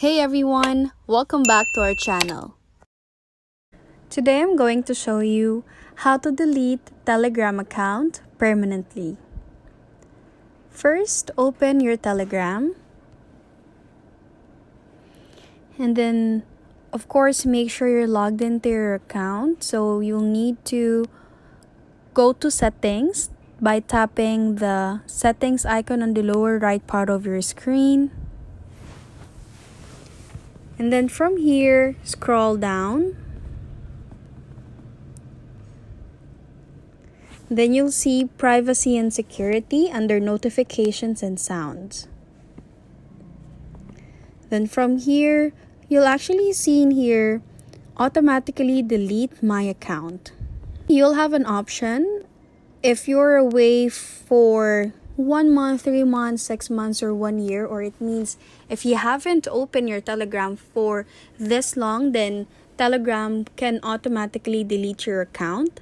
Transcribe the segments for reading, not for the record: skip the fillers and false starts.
Hey everyone, welcome back to our channel. Today I'm going to show you how to delete Telegram account permanently. First, open your Telegram. And then, of course, make sure you're logged into your account. So you'll need to go to settings by tapping the settings icon on the lower right part of your screen. And then from here, scroll down. Then you'll see Privacy and Security under Notifications and Sounds. Then from here, you'll actually see in here, Automatically Delete My Account. You'll have an option if you're away for 1 month, 3 months, 6 months, or 1 year, or it means if you haven't opened your Telegram for this long, then Telegram can automatically delete your account.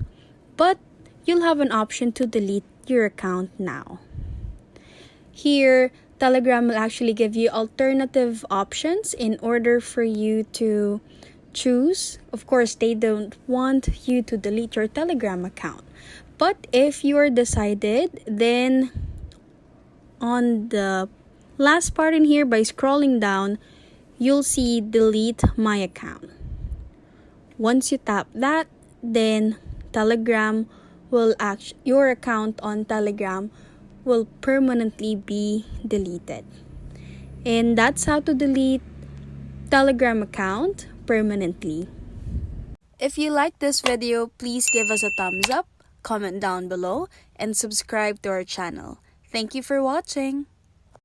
But you'll have an option to delete your account now. Here, Telegram will actually give you alternative options in order for you to choose. Of course, they don't want you to delete your Telegram account. But if you're decided, then on the last part in here, by scrolling down, you'll see Delete My Account. Once you tap that, then Telegram will your account on Telegram will permanently be deleted. And that's how to delete Telegram account permanently. If you like this video, please give us a thumbs up, comment down below, and subscribe to our channel. Thank you for watching.